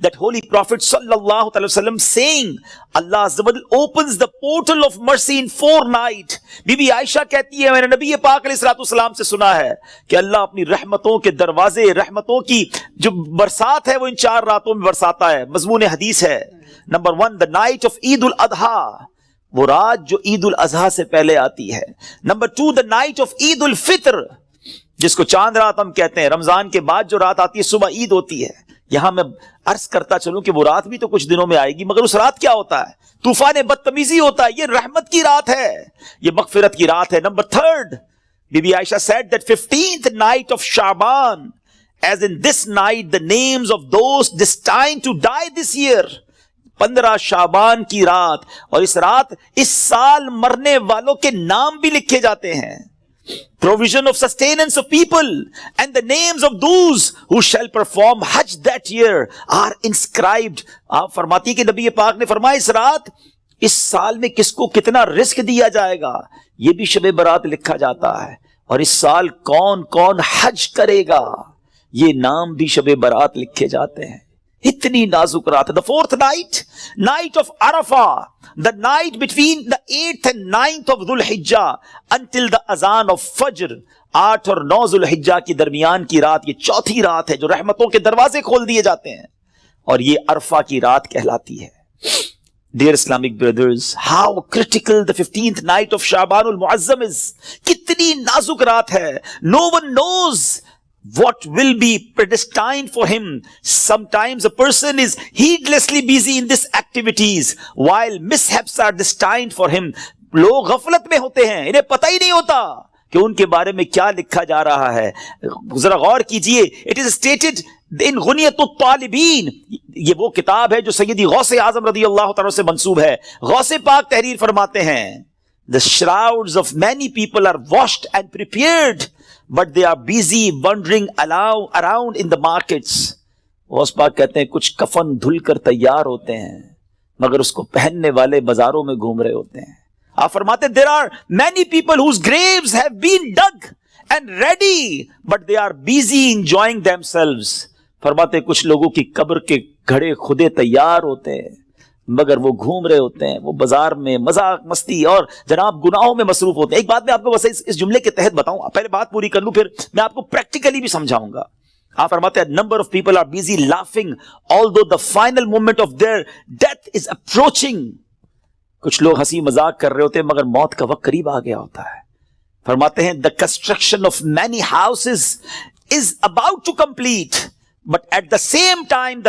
that Holy Prophet sallallahu alaihi wasallam saying, Allah Azza wa Jalla opens the portal of mercy in 4 nights. बीबी आयशा कहती है, मैंने नबी पाक अलैहिस्सलाम से सुना है कि अल्लाह अपनी रहमतों के दरवाजे, रहमतों की जो बरसात है वो इन 4 रातों में बरसाता है। मजमून हदीस है। Number 1, the night of Eid ul Adha, वो रात जो ईद उल अजहा से पहले आती है। Number 2, the night of Eid ul Fitr, जिसको चांद रात हम कहते हैं। रमजान के बाद जो रात आती है, सुबह ईद होती है। यहां मैं अर्ज करता चलूं कि वो रात भी तो कुछ दिनों में आएगी, मगर उस रात क्या होता है? तूफान बदतमीजी होता है। ये रहमत की रात है, ये मगफिरत की रात है। Number 3, Bibi Aisha said that 15th night of Shaban, as in this night the names of those destined to die this year, 15 शाबान की रात, और इस रात इस साल मरने वालों के नाम भी लिखे जाते हैं। Provision of sustenance of people and the names of those who shall perform Hajj that year are inscribed. आप फरमाती कि नबी पाक ने फरमाया इस रात, इस साल में किसको कितना रिस्क दिया जाएगा, यह भी शब बरात लिखा जाता है। और इस साल कौन कौन हज करेगा, ये नाम भी शब बरात लिखे जाते हैं। इतनी नाजुक रात है। The 4th night, night of Arafah, the night between the 8th and 9th of Dhul Hijjah until the azan of Fajr, 8 और 9 Dhul Hijjah की दरमियान की रात, ये चौथी रात है जो रहमतों के दरवाजे खोल दिए जाते हैं, और ये अरफा की रात कहलाती है। Dear Islamic brothers, how critical the 15th night of Shabanul Muazzam is. कितनी नाजुक रात है। No one knows what will be predestined for him. Sometimes a person is heedlessly busy in these activities while mishaps are destined for him. लोग गफलत में होते हैं, इन्हें पता ही नहीं होता कि उनके बारे में क्या लिखा जा रहा है। जरा गौर कीजिए, इट इज स्टेटेड इन गुनियतुत तालिबीन, ये वो किताब है जो सैयदी गौसे आजम रदी अल्लाह तआला से मंसूब है। गौसे पाक तहरीर फरमाते हैं, The shrouds of many people are washed and prepared, but they are busy wandering around in the markets. Ghaus पाक कहते हैं कुछ कफन धुल कर तैयार होते हैं, मगर उसको पहनने वाले बाजारों में घूम रहे होते हैं। आप फरमाते, there are many people whose graves have been dug and ready, but they are busy enjoying themselves. फरमाते कुछ लोगों की कब्र के घड़े खुदे तैयार होते हैं, मगर वो घूम रहे होते हैं, वो बाजार में मजाक मस्ती और जनाब गुनाहों में मसरूफ होते हैं। एक बात मैं आपको बस इस जुमले के तहत बताऊं, पहले बात पूरी कर लूं, फिर मैं आपको प्रैक्टिकली भी समझाऊंगा। आप फरमाते हैं, number of people are busy laughing although the final moment of their death is approaching. कुछ लोग हंसी मजाक कर रहे होते हैं, मगर मौत का वक्त करीब आ गया होता है। फरमाते हैं, the construction of many houses is about to complete, but at the same time the